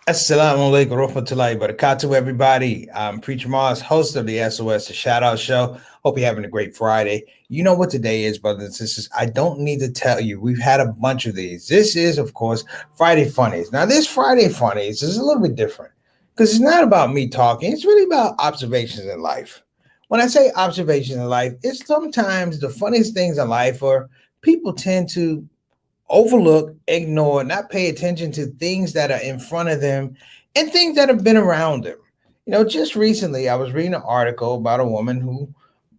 Assalamu alaikum warahmatullahi wabarakatuh, everybody. I'm Preacher Mars, host of the SOS, the Shout Out Show. Hope you're having a great Friday. You know what today is, brothers and sisters. I don't need to tell you. We've had a bunch of these. This is, of course, Friday Funnies. Now, this Friday Funnies is a little bit different because it's not about me talking. It's really about observations in life. When I say observations in life, it's sometimes the funniest things in life, or people tend to overlook, ignore, not pay attention to things that are in front of them and things that have been around them. Just recently I was reading an article about a woman who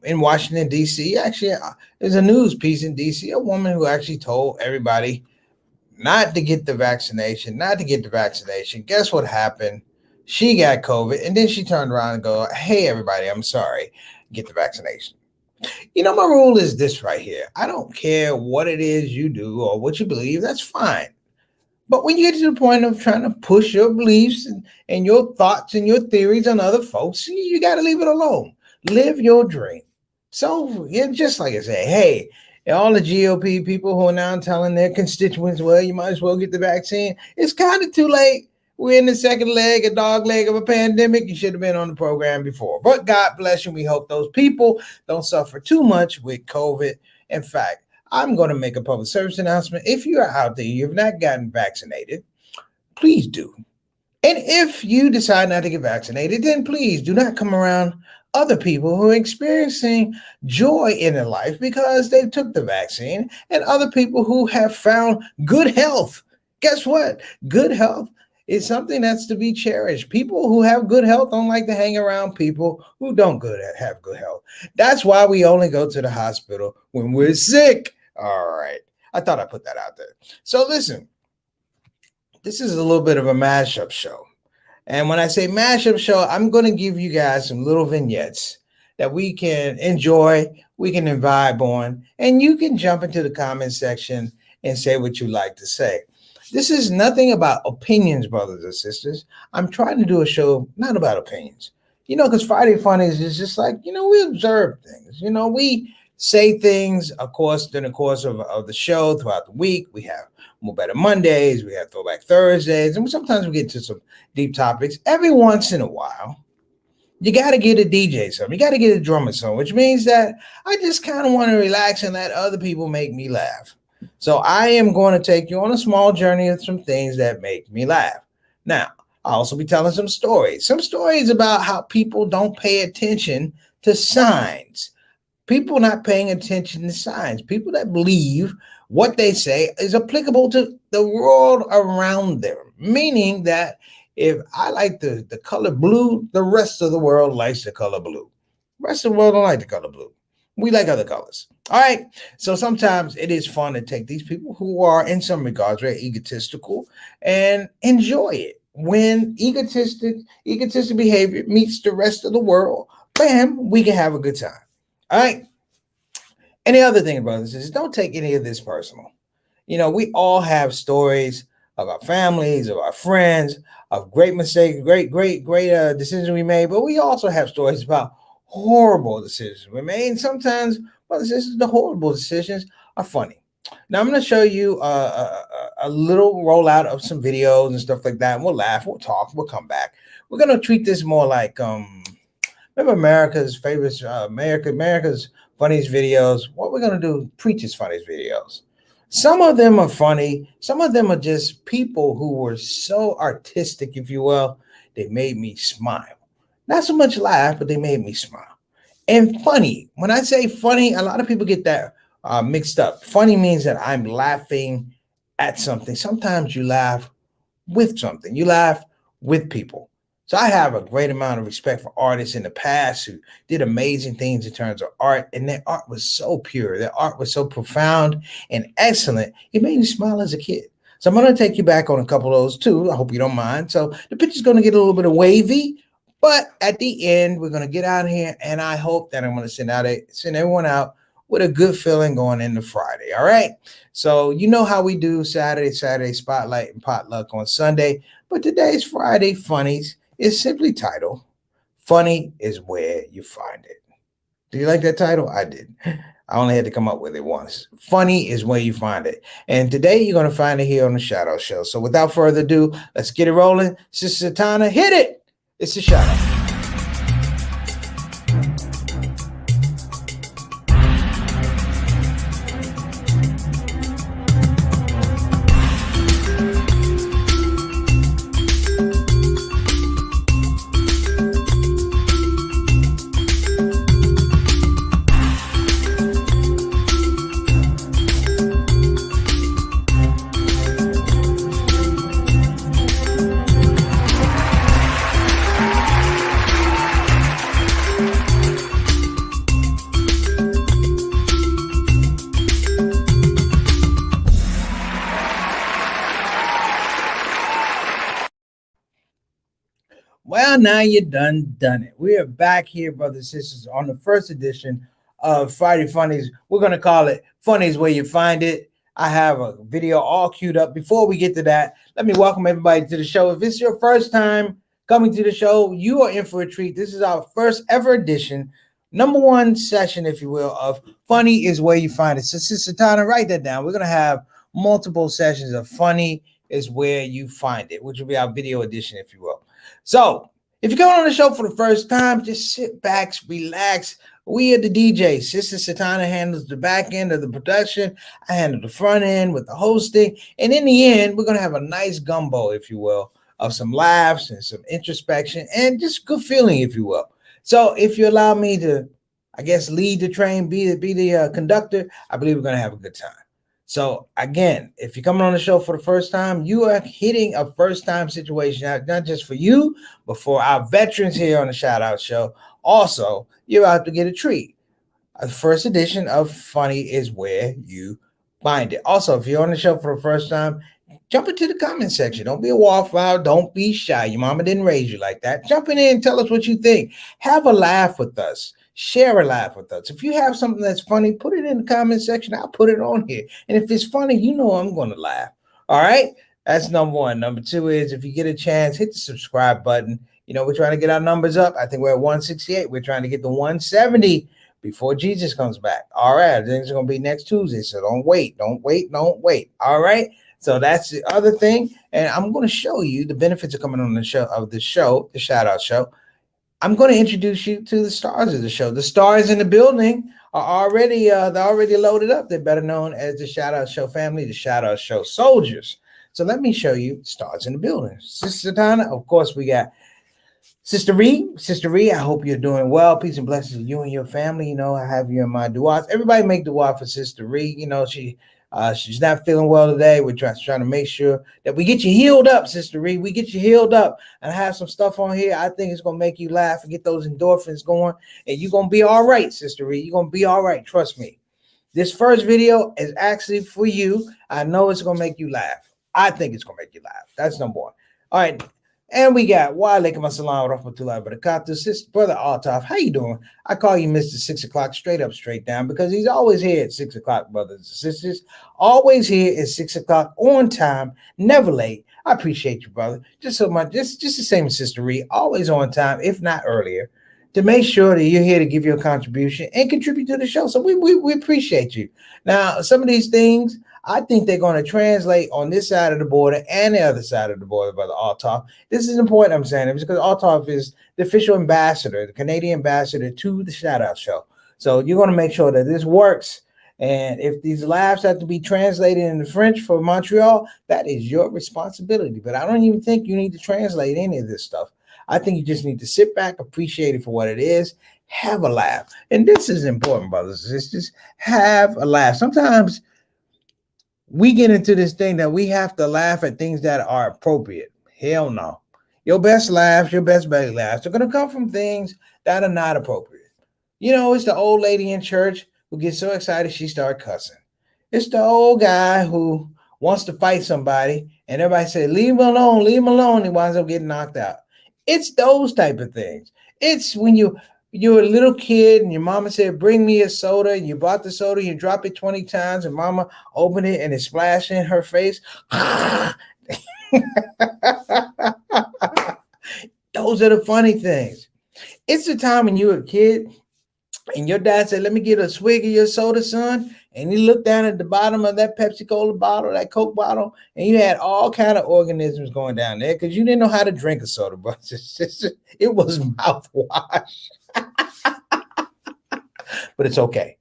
in Washington, D.C., actually, there's a news piece in D.C., a woman who actually told everybody not to get the vaccination, not to get the vaccination. Guess what happened? She got COVID, and then she turned around and go, "Hey, everybody, I'm sorry, get the vaccination." My rule is this right here. I don't care what it is you do or what you believe, that's fine. But when you get to the point of trying to push your beliefs and your thoughts and your theories on other folks, you got to leave it alone. Live your dream. So, yeah, just like I say, hey, all the GOP people who are now telling their constituents, well, you might as well get the vaccine, it's kind of too late. We're in the second leg, a dog leg of a pandemic. You should have been on the program before. But God bless you. We hope those people don't suffer too much with COVID. In fact, I'm going to make a public service announcement. If you're out there, you've not gotten vaccinated, please do. And if you decide not to get vaccinated, then please do not come around other people who are experiencing joy in their life because they took the vaccine, and other people who have found good health. Guess what? Good health is something that's to be cherished. People who have good health don't like to hang around people who don't have good health. That's why we only go to the hospital when we're sick. All right. I thought I'd put that out there. So listen, this is a little bit of a mashup show. And when I say mashup show, I'm going to give you guys some little vignettes that we can enjoy, we can vibe on, and you can jump into the comment section and say what you like to say. This is nothing about opinions, brothers and sisters. I'm trying to do a show not about opinions. Because Friday Funnies is just like, we observe things. We say things, of course, during the course of the show throughout the week. We have More Better Mondays, we have Throwback Thursdays, and sometimes we get to some deep topics. Every once in a while, you got to get a DJ something. You got to get a drummer something, which means that I just kind of want to relax and let other people make me laugh. So I am going to take you on a small journey of some things that make me laugh. Now, I'll also be telling some stories about how people don't pay attention to signs. People not paying attention to signs. People that believe what they say is applicable to the world around them. Meaning that if I like the color blue, the rest of the world likes the color blue. The rest of the world don't like the color blue. We like other colors. All right. So sometimes it is fun to take these people who are, in some regards, very egotistical and enjoy it. When egotistic behavior meets the rest of the world, bam, we can have a good time. All right. And the other thing, brothers, is don't take any of this personal. We all have stories of our families, of our friends, of great mistakes, great decisions we made, but we also have stories about horrible decisions we made. And sometimes, brothers and sisters, the horrible decisions are funny. Now, I'm going to show you a little rollout of some videos and stuff like that. And we'll laugh, we'll talk, we'll come back. We're going to treat this more like, remember America's favorites, America's funniest videos? What we're going to do, Preacher's funniest videos. Some of them are funny. Some of them are just people who were so artistic, if you will, they made me smile. Not so much laugh, but they made me smile. And funny, when I say funny, a lot of people get that mixed up. Funny means that I'm laughing at something. Sometimes you laugh with something. You laugh with people. So I have a great amount of respect for artists in the past who did amazing things in terms of art, and their art was so pure. Their art was so profound and excellent. It made me smile as a kid. So I'm going to take you back on a couple of those too. I hope you don't mind. So the picture's going to get a little bit of wavy, but at the end, we're going to get out of here, and I hope that I'm going to send everyone out with a good feeling going into Friday. All right. So you know how we do Saturday Spotlight and Potluck on Sunday, but today's Friday Funnies is simply titled, Funny is Where You Find It. Do you like that title? I did. I only had to come up with it once. Funny is where you find it. And today you're going to find it here on the ShOUT Show. So without further ado, let's get it rolling. Sister Satana, hit it. It's the ShOUT. Well, now you done it. We are back here, brothers and sisters, on the first edition of Friday Funnies. We're going to call it Funnies Where You Find It. I have a video all queued up. Before we get to that, let me welcome everybody to the show. If it's your first time coming to the show, you are in for a treat. This is our first ever edition, number one session, if you will, of Funny is Where You Find It. So, Sister Tana, write that down. We're going to have multiple sessions of Funny is Where You Find It, which will be our video edition, if you will. So, if you're coming on the show for the first time, just sit back, relax. We are the DJs. Sister Satana handles the back end of the production. I handle the front end with the hosting. And in the end, we're going to have a nice gumbo, if you will, of some laughs and some introspection and just good feeling, if you will. So if you allow me to, I guess, lead the train, be the conductor, I believe we're going to have a good time. So again, if you're coming on the show for the first time, you are hitting a first-time situation, not just for you, but for our veterans here on the ShOUT Show. Also, you're about to get a treat. The first edition of Funny is Where You Find It. Also, if you're on the show for the first time, jump into the comment section. Don't be a wallflower. Don't be shy. Your mama didn't raise you like that. Jump in there and tell us what you think. Have a laugh with us. Share a laugh with us. If you have something that's funny, put it in the comment section. I'll put it on here. And if it's funny, you know I'm going to laugh. All right? That's number one. Number two is if you get a chance, hit the subscribe button. You know, we're trying to get our numbers up. I think we're at 168. We're trying to get to 170 before Jesus comes back. All right. Things are going to be next Tuesday. So don't wait. Don't wait. Don't wait. All right. So that's the other thing. And I'm going to show you the benefits of coming on the show, the ShOUT Show. I'm going to introduce you to the stars of the show. The stars in the building are already they're already loaded up. They're better known as the ShOUT Show family, the ShOUT Show soldiers. So let me show you stars in the building. Sister Donna, of course, we got Sister Ree. Sister Ree, I hope you're doing well. Peace and blessings to you and your family. You know, I have you in my duas. Everybody make dua for Sister Ree. You know, she's not feeling well today. We're trying to make sure that we get you healed up, Sister Ree. We get you healed up. And I have some stuff on here. I think it's going to make you laugh and get those endorphins going. And you're going to be all right, Sister Ree. You're going to be all right. Trust me. This first video is actually for you. I know it's going to make you laugh. I think it's going to make you laugh. That's number one. All right. And we got wa alaikum assalam wa rahmatullahi wa barakatuh. Sister Brother Altaf, how you doing? I call you Mr. 6 o'clock, straight up, straight down, because he's always here at 6 o'clock, brothers and sisters. Always here at 6 o'clock, on time, never late. I appreciate you, brother. Just the same as Sister Ree, always on time, if not earlier, to make sure that you're here to give your contribution and contribute to the show. So we appreciate you. Now, some of these things, I think they're going to translate on this side of the border and the other side of the border, Brother Altaf. This is important, I'm saying it, because Altaf is the official ambassador, the Canadian ambassador to the ShOUT Show. So you're going to make sure that this works. And if these laughs have to be translated into French for Montreal, that is your responsibility. But I don't even think you need to translate any of this stuff. I think you just need to sit back, appreciate it for what it is, have a laugh. And this is important, brothers and sisters. Have a laugh. Sometimes we get into this thing that we have to laugh at things that are appropriate. Hell no. Your best laughs, your best belly laughs are going to come from things that are not appropriate. You know, it's the old lady in church who gets so excited she starts cussing. It's the old guy who wants to fight somebody and everybody says, leave him alone, leave him alone. He winds up getting knocked out. It's those type of things. It's when you're a little kid and your mama said, bring me a soda, and you bought the soda, you drop it 20 times, and mama opened it and it splashed in her face. Those are the funny things. It's the time when you were a kid and your dad said, "Let me get a swig of your soda, son." And he looked down at the bottom of that Pepsi Cola bottle, that Coke bottle, and you had all kind of organisms going down there because you didn't know how to drink a soda, bro. It was mouthwash, but it's okay.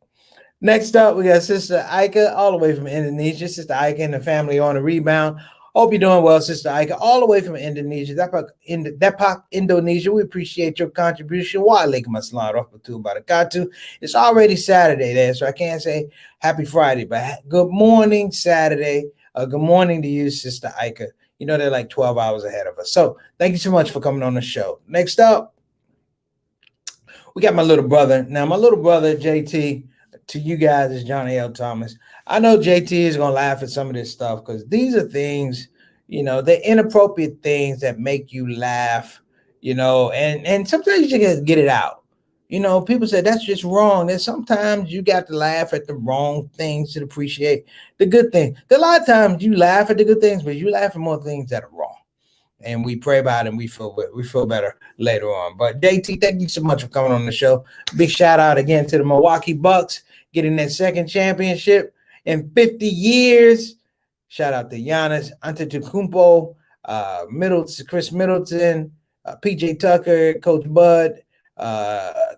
Next up, we got Sister Ika, all the way from Indonesia. Sister Ika and the family on the rebound. Hope you're doing well, Sister Ika, all the way from Indonesia. That Indonesia, we appreciate your contribution. Waalaikum assalam warahmatullahi wabarakatuh. It's already Saturday there, so I can't say happy Friday, but good morning, Saturday. Good morning to you, Sister Ika. You know, they're like 12 hours ahead of us. So thank you so much for coming on the show. Next up, we got my little brother. Now, my little brother, JT, to you guys is Johnny L. Thomas. I know JT is going to laugh at some of this stuff because these are things, you know, they're inappropriate things that make you laugh, you know, and sometimes you just get it out. You know, people say that's just wrong. And sometimes you got to laugh at the wrong things to appreciate the good things. A lot of times you laugh at the good things, but you laugh at more things that are wrong. And we pray about it and we feel better later on. But JT, thank you so much for coming on the show. Big shout out again to the Milwaukee Bucks getting that second championship in 50 years. Shout out to Giannis Antetokounmpo, Chris Middleton, PJ Tucker, Coach Bud,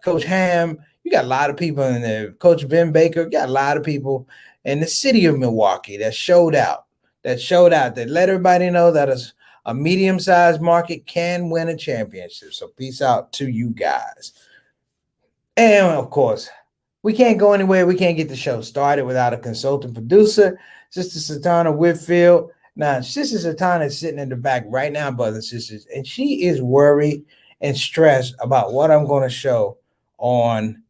Coach Ham. You got a lot of people in there. Coach Vin Baker. Got a lot of people in the city of Milwaukee that showed out. That let everybody know that a medium-sized market can win a championship. So peace out to you guys. And of course, we can't go anywhere. We can't get the show started without a consultant producer, Sister Satana Whitfield. Now, Sister Satana is sitting in the back right now, brothers and sisters, and she is worried and stressed about what I'm going to show on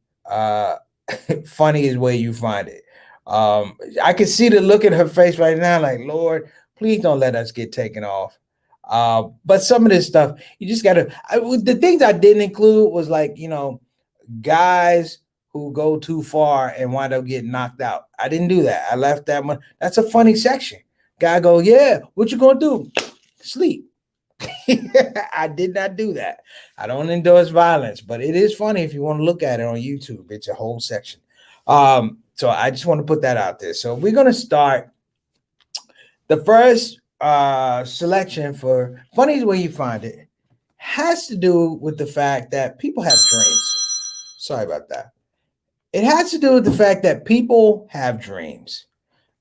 Funny is Where You Find It. I can see the look in her face right now, like, Lord, please don't let us get taken off. But some of this stuff, you just got to, the things I didn't include was like, you know, guys who go too far and wind up getting knocked out. I didn't do that. I left that one. That's a funny section. Guy go, yeah, what you going to do? Sleep. I did not do that. I don't endorse violence, but it is funny if you want to look at it on YouTube. It's a whole section. So I just want to put that out there. So we're going to start the first selection for Funnies Where You Find It has to do with the fact that people have dreams. Sorry about that. It has to do with the fact that people have dreams.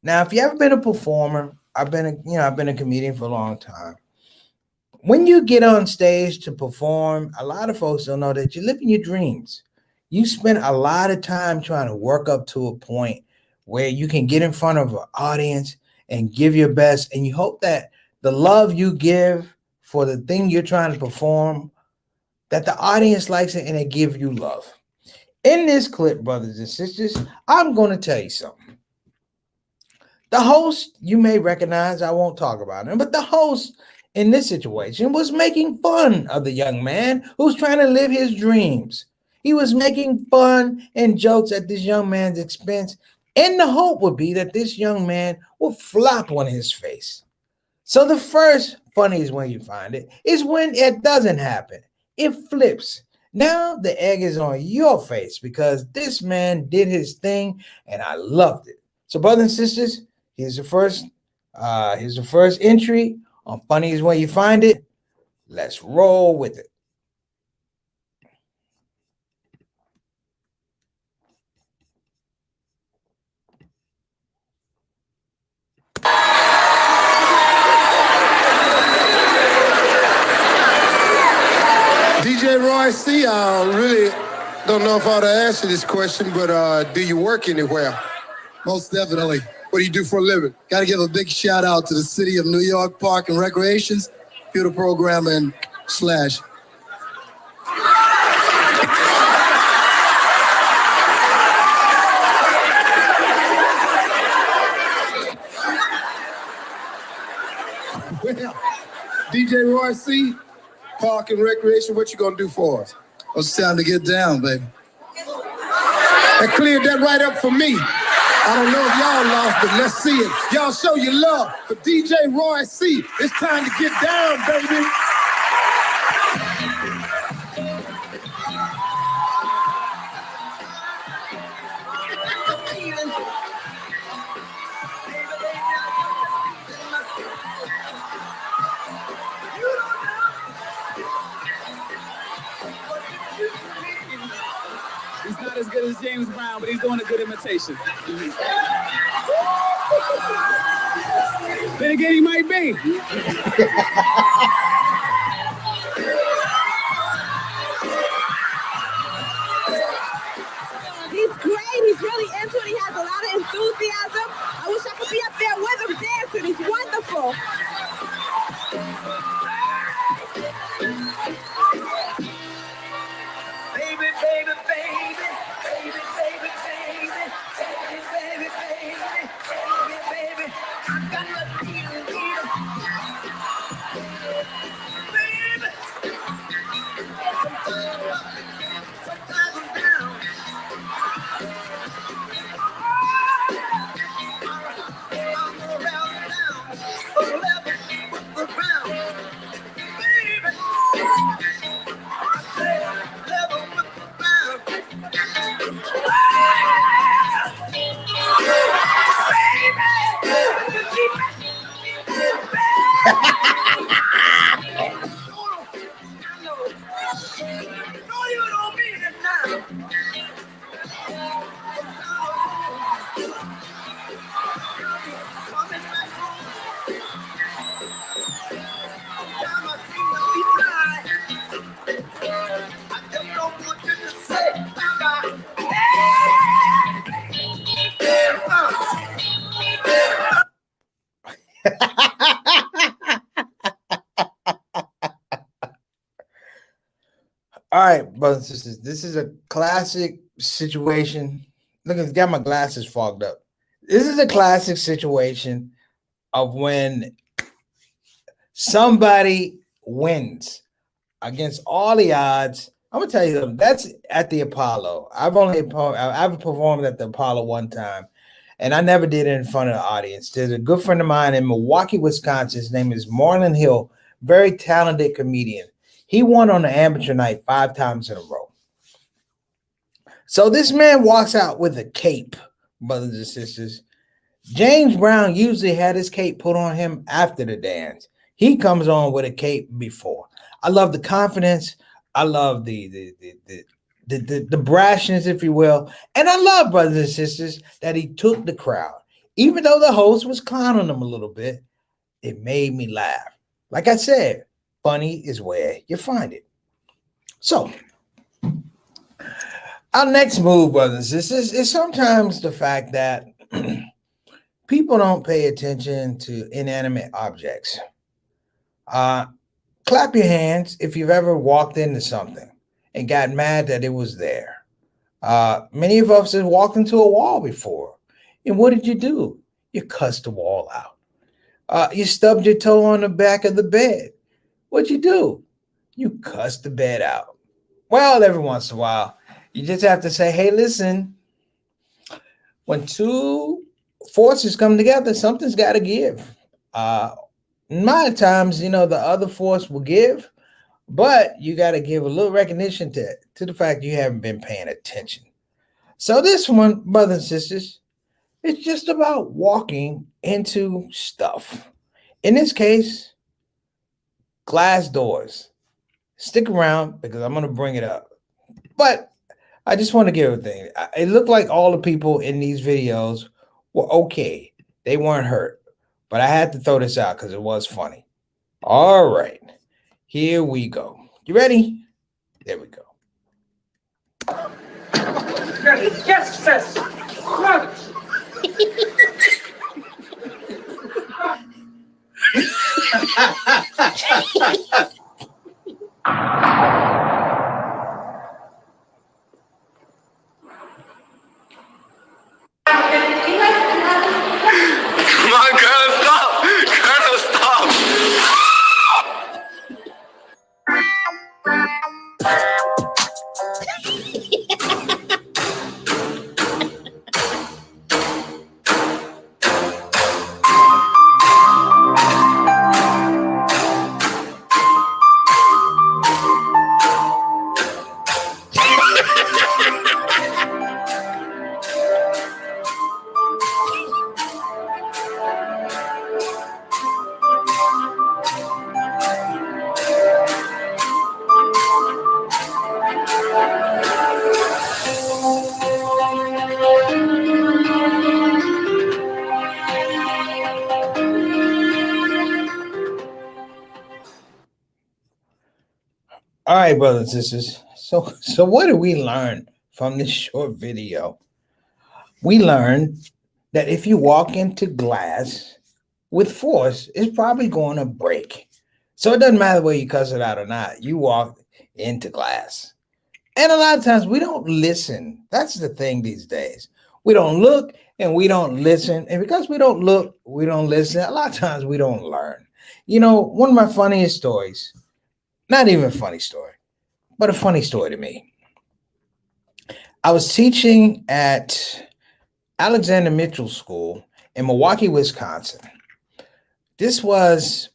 Now, if you ever been a performer, I've been a comedian for a long time. When you get on stage to perform, a lot of folks don't know that you're living your dreams. You spend a lot of time trying to work up to a point where you can get in front of an audience and give your best, and you hope that the love you give for the thing you're trying to perform, that the audience likes it and they give you love. In this clip, brothers and sisters, I'm going to tell you something. The host, you may recognize, I won't talk about him, but the host in this situation was making fun of the young man who's trying to live his dreams. He was making fun and jokes at this young man's expense, and the hope would be that this young man will flop on his face. So the first Funny is When You Find It is when it doesn't happen. It flips. Now the egg is on your face because this man did his thing and I loved it. So brothers and sisters, here's the first entry on Funny is When You Find It. Let's roll with it. DJ Roy C, I really don't know if I ought to answer this question, but do you work anywhere? Most definitely. What do you do for a living? Got to give a big shout out to the city of New York Park and Recreations, computer programming / Well, DJ Roy C, Park and Recreation, what you gonna do for us? Well, it's time to get down, baby. That cleared that right up for me. I don't know if y'all lost, but let's see it. Y'all show your love for DJ Roy C. It's time to get down, baby. good as James Brown, but he's doing a good imitation. Then again, he might be. He's great. He's really into it. He has a lot of enthusiasm. I wish I could be up there with him dancing. He's wonderful. Baby, baby, baby, baby, baby, baby, baby, baby, baby, baby, baby, I got the feeling, baby. Sometimes I'm down. I'm around down, level with the ground, baby. Level with the ground. No, you don't mean it now. Coming back home. Time I see what we tried. I just don't want you to say bye-bye. All right, brothers and sisters, this is a classic situation. Look, I got my glasses fogged up. This is a classic situation of when somebody wins against all the odds. I'm gonna tell you something. That's at the Apollo. I've performed at the Apollo one time, and I never did it in front of the audience. There's a good friend of mine in Milwaukee, Wisconsin. His name is Marlon Hill, very talented comedian. He won on the amateur night 5 times in a row. So this man walks out with a cape, brothers and sisters. James Brown usually had his cape put on him after the dance. He comes on with a cape before. I love the confidence. I love the brashness, if you will. And I love, brothers and sisters, that he took the crowd. Even though the host was clowning him a little bit, it made me laugh. Like I said, funny is where you find it. So, our next move, brothers and sisters, is sometimes the fact that people don't pay attention to inanimate objects. Clap your hands if you've ever walked into something and got mad that it was there. Many of us have walked into a wall before. And what did you do? You cussed the wall out. You stubbed your toe on the back of the bed. What'd you do? You cussed the bed out. Well, every once in a while, you just have to say, hey, listen, when two forces come together, something's got to give. A lot of times, the other force will give, but you got to give a little recognition to the fact you haven't been paying attention. So this one, brothers and sisters, it's just about walking into stuff. In this case, glass doors. Stick around because I'm going to bring it up. But I just want to give a thing. It looked like all the people in these videos were okay. They weren't hurt. But I had to throw this out because it was funny. All right. Here we go. You ready? There we go. Yes, sis. Come on, girl, stop. Girl, stop. All right, brothers and sisters. So what did we learn from this short video? We learned that if you walk into glass with force, it's probably going to break. So it doesn't matter whether you cuss it out or not. You walk into glass. And a lot of times we don't listen. That's the thing these days. We don't look and we don't listen. And because we don't look, we don't listen, a lot of times we don't learn. You know, one of my funniest stories, not even a funny story, but a funny story to me. I was teaching at Alexander Mitchell School in Milwaukee, Wisconsin. This was,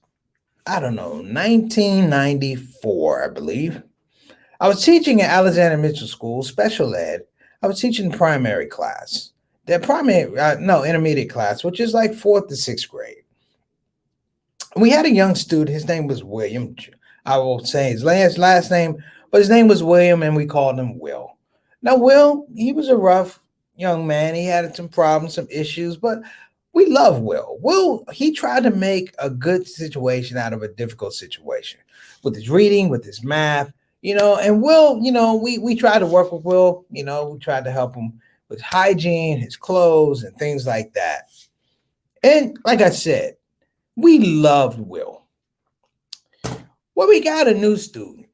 I don't know, 1994, I believe. I was teaching at Alexander Mitchell School, special ed. I was teaching primary class. The primary, intermediate class, which is like fourth to sixth grade. We had a young student. His name was William. I will say his last name, but his name was William, and we called him Will. Now, Will, he was a rough young man. He had some problems, some issues, but we love Will. Will, he tried to make a good situation out of a difficult situation with his reading, with his math, and Will, we tried to work with Will, we tried to help him with hygiene, his clothes, and things like that. And like I said, we loved Will. Well, we got a new student,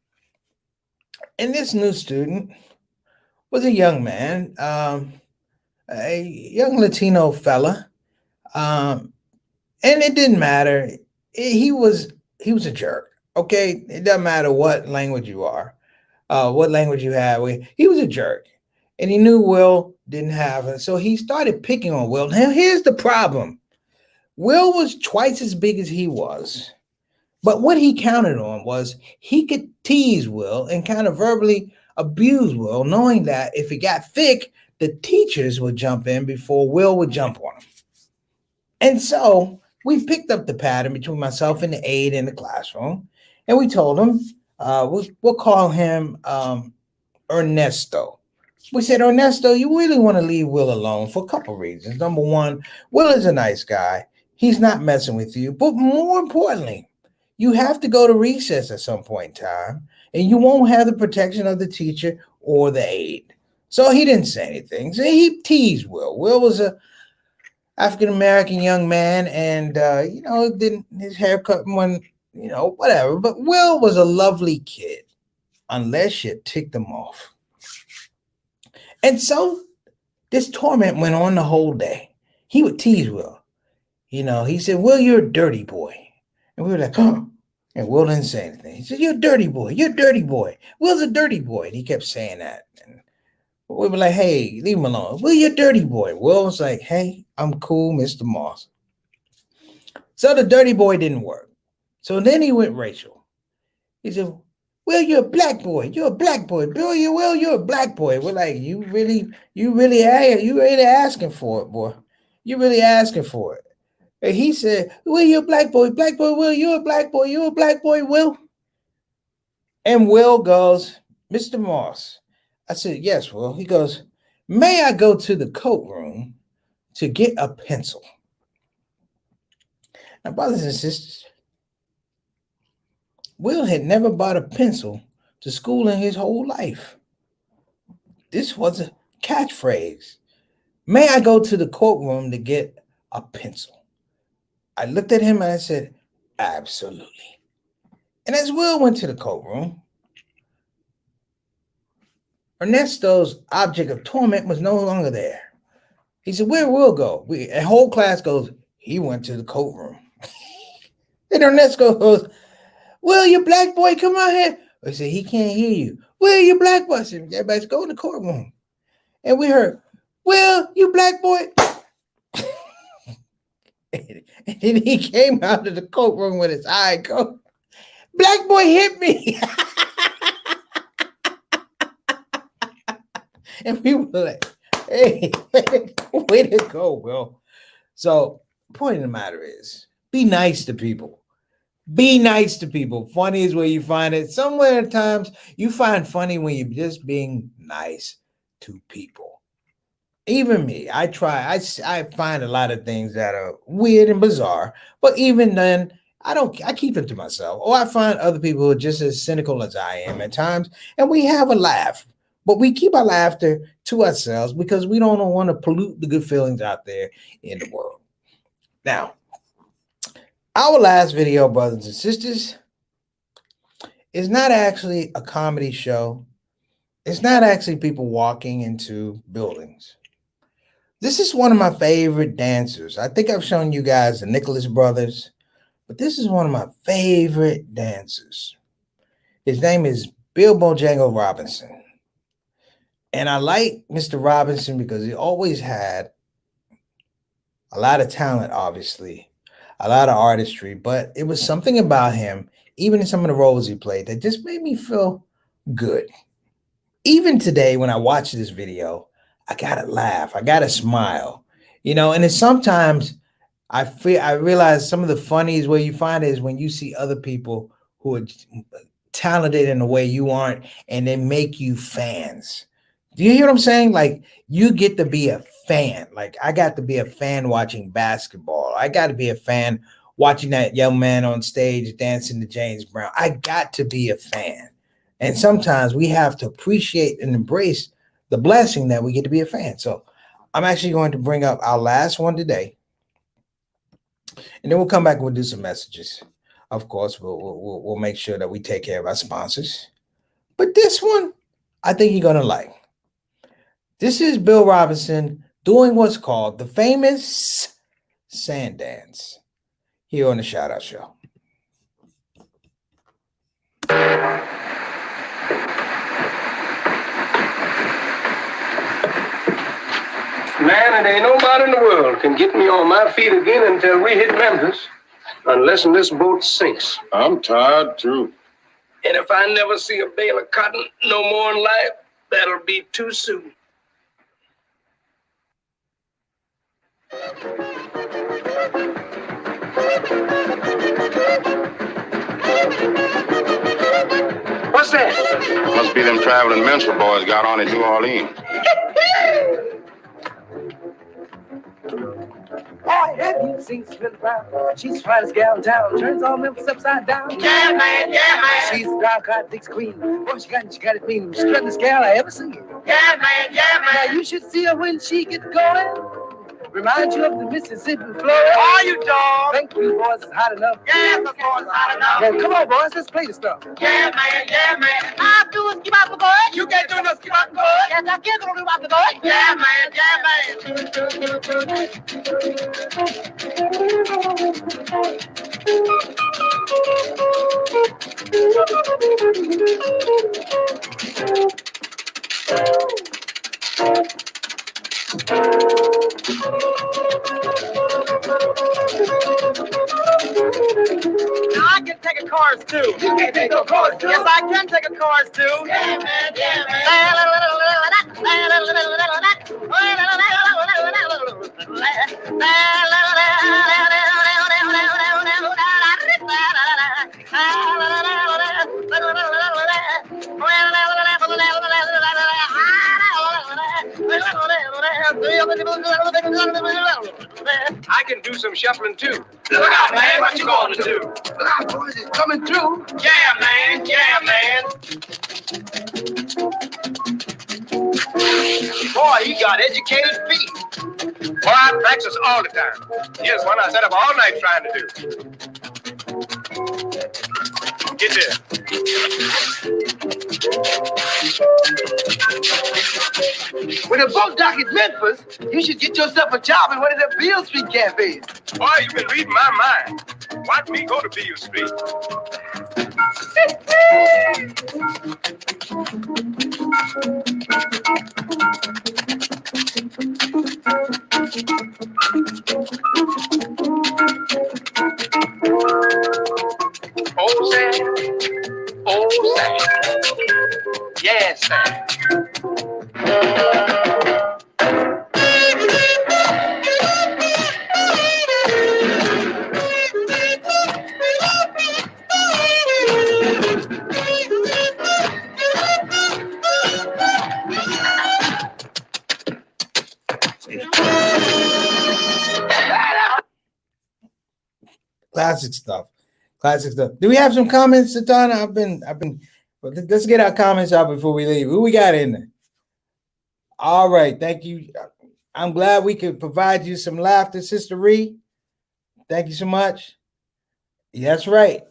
and this new student was a young man, a young Latino fella, and it didn't matter. He was a jerk. Okay, it doesn't matter what language you are, what language you have. He was a jerk, and he knew Will didn't have it, so he started picking on Will. Now, here's the problem: Will was twice as big as he was. But what he counted on was he could tease Will and kind of verbally abuse Will, knowing that if he got thick, the teachers would jump in before Will would jump on him. And so we picked up the pattern between myself and the aide in the classroom, and we told him we'll call him Ernesto. We said, Ernesto, you really want to leave Will alone for a couple reasons. Number one, Will is a nice guy. He's not messing with you. But more importantly, you have to go to recess at some point in time, and you won't have the protection of the teacher or the aide. So he didn't say anything. So he teased Will. Will was a African-American young man, and didn't his haircut one, whatever. But Will was a lovely kid, unless you ticked him off. And so this torment went on the whole day. He would tease Will. He said, Will, you're a dirty boy. And we were like, oh. And Will didn't say anything. He said, you're a dirty boy. You're a dirty boy. Will's a dirty boy. And he kept saying that. And we were like, hey, leave him alone. Will, you're a dirty boy. Will was like, hey, I'm cool, Mr. Moss. So the dirty boy didn't work. So then he went racial. He said, Will, you're a black boy. You're a black boy. Will, you're a black boy. We're like, you really asking for it, boy. You really asking for it. And he said, Will, you're a black boy. Black boy, Will, you're a black boy. You're a black boy, Will. And Will goes, Mr. Moss. I said, yes, Will. He goes, may I go to the coat room to get a pencil? Now, brothers and sisters, Will had never bought a pencil to school in his whole life. This was a catchphrase. May I go to the coat room to get a pencil? I looked at him and I said, absolutely. And as Will went to the coat room, Ernesto's object of torment was no longer there. He said, where Will go? A whole class goes, he went to the coat room. And Ernesto goes, Will, you black boy, come out here. I said, he can't hear you. Will, you black boy? I said, everybody's go in the courtroom. And we heard, Will, you black boy? And then he came out of the courtroom with his eye coat. Black boy hit me. And we were like, hey, way to go, Will. So, point of the matter is, be nice to people. Be nice to people. Funny is where you find it. Somewhere at times you find funny when you're just being nice to people. Even me, I try. I find a lot of things that are weird and bizarre, but even then, I keep it to myself. Or I find other people who are just as cynical as I am at times, and we have a laugh. But we keep our laughter to ourselves because we don't want to pollute the good feelings out there in the world. Now, our last video, brothers and sisters, is not actually a comedy show. It's not actually people walking into buildings. This is one of my favorite dancers. I think I've shown you guys the Nicholas brothers, but this is one of my favorite dancers. His name is Bill Bojangle Robinson. And I like Mr. Robinson because he always had a lot of talent, obviously, a lot of artistry, but it was something about him, even in some of the roles he played, that just made me feel good. Even today, when I watch this video, I gotta laugh, I gotta smile, and it's sometimes I realize some of the funnies where you find is when you see other people who are talented in a way you aren't, and they make you fans. Do you hear what I'm saying? Like, you get to be a fan. Like, I got to be a fan watching basketball. I got to be a fan watching that young man on stage dancing to James Brown. I got to be a fan. And sometimes we have to appreciate and embrace the blessing that we get to be a fan. So I'm actually going to bring up our last one today. And then we'll come back and we'll do some messages. Of course, we'll make sure that we take care of our sponsors. But this one, I think you're going to like. This is Bill Robinson doing what's called the famous sand dance here on the Shout Out Show. Man, it ain't nobody in the world can get me on my feet again until we hit Memphis, unless this boat sinks. I'm tired too. And if I never see a bale of cotton no more in life, that'll be too soon. What's that? Must be them traveling minstrel boys got on in New Orleans. Boy, have you seen Spin Brown? She's the finest gal in town. Turns all Memphis upside down. Yeah, man, yeah, man. She's the ground card Dick's queen. Boy, she got it mean. Struttingest gal I ever seen. Yeah, man, yeah, man. Now you should see her when she gets going. Remind you of the Mississippi flow. Are you dog? Think you boys is hot enough. Yeah, the boys hot enough. Well, come on, boys, let's play the stuff. Yeah, man, yeah, man. I do is keep out the boy. You can't do no keep out the boy. Yes, I can't do about the boy. Yeah, man, yeah, man. Now I can take a chorus too. You can't take no chorus, too. Yes, I can take a chorus too. Yeah, man, yeah, man. I can do some shuffling too. Look out, man, what you gonna do? Look out, boys, it's coming through. Yeah, man, yeah, man. Boy, he got educated feet. Boy, I practice all the time. Here's one I sat up all night trying to do. Get there. When the boat dock is Memphis, you should get yourself a job in one of them Beale Street cafes. Boy, you've been reading my mind. Watch me go to Beale Street. Oh, Sam. Oh, Sam. Yes, Sam. Classic stuff. Classic stuff. Do we have some comments, Satana? Let's get our comments out before we leave. Who we got in there? All right, thank you. I'm glad we could provide you some laughter, Sister Ree. Thank you so much. That's right.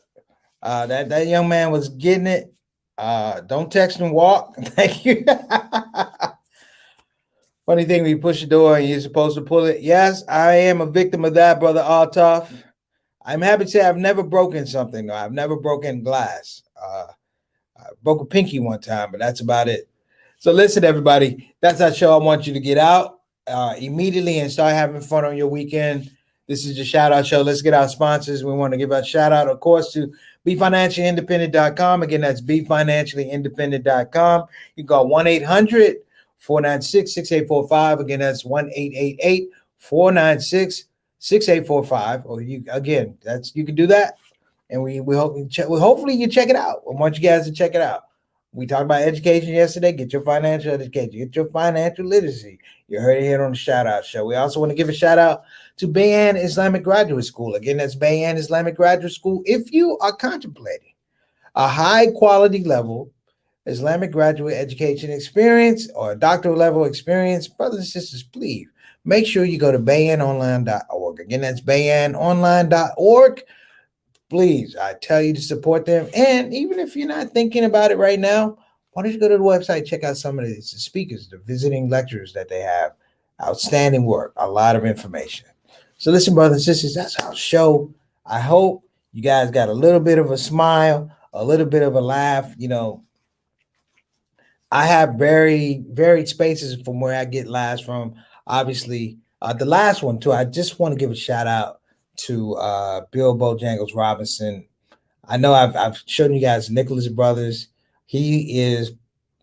That young man was getting it. Don't text and walk. Thank you. Funny thing, when you push the door and you're supposed to pull it. Yes, I am a victim of that, Brother Altoff. I'm happy to say I've never broken something. Though. I've never broken glass. I broke a pinky one time, but that's about it. So listen, everybody, that's our show. I want you to get out immediately and start having fun on your weekend. This is the Shout Out Show. Let's get our sponsors. We want to give a shout out, of course, to BeFinanciallyIndependent.com. Again, that's BeFinanciallyIndependent.com. You can call 1-800-496-6845. Again, that's 1-888-496-6845. Or you can do that. And we hope hopefully you check it out. We want you guys to check it out. We talked about education yesterday. Get your financial education. Get your financial literacy. You heard it here on the Shout Out Show. We also want to give a shout out to Bayan Islamic Graduate School. Again, that's Bayan Islamic Graduate School. If you are contemplating a high quality level Islamic graduate education experience or a doctoral level experience, brothers and sisters, please make sure you go to bayanonline.org. Again, that's bayanonline.org. Please, I tell you to support them. And even if you're not thinking about it right now, why don't you go to the website, check out some of the speakers, the visiting lecturers that they have. Outstanding work, a lot of information. So listen, brothers and sisters, that's our show. I hope you guys got a little bit of a smile, a little bit of a laugh. You know, I have very varied spaces from where I get laughs from. Obviously, the last one too, I just want to give a shout out to Bill Bojangles Robinson. I know I've shown you guys Nicholas Brothers. He is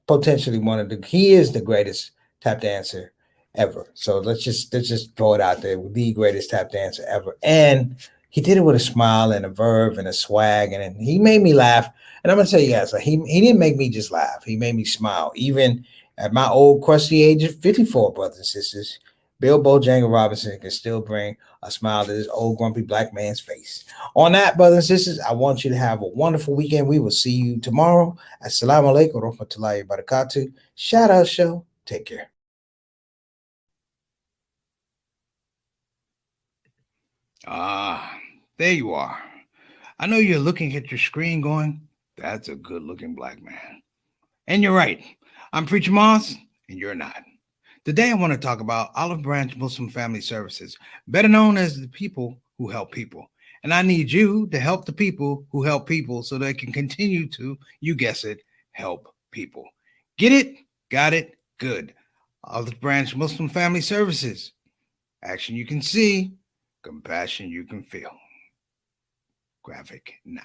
potentially he is the greatest tap dancer ever. So let's just throw it out there, the greatest tap dancer ever. And he did it with a smile and a verve and a swag, and he made me laugh. And I'm gonna tell you guys, like, he didn't make me just laugh. He made me smile, even at my old crusty age of 54, brothers and sisters. Bill Bojangles Robinson can still bring a smile to this old grumpy black man's face. On that, brothers and sisters, I want you to have a wonderful weekend. We will see you tomorrow. Assalamu alaikum wa rahmatullahi wa barakatuh. Shout Out Show. Take care. There you are. I know you're looking at your screen going, that's a good looking black man. And you're right. I'm Preacher Moss, and you're not. Today, I want to talk about Olive Branch Muslim Family Services, better known as the people who help people. And I need you to help the people who help people so they can continue to, you guess it, help people. Get it? Got it? Good. Olive Branch Muslim Family Services. Action you can see, compassion you can feel. Graphic now.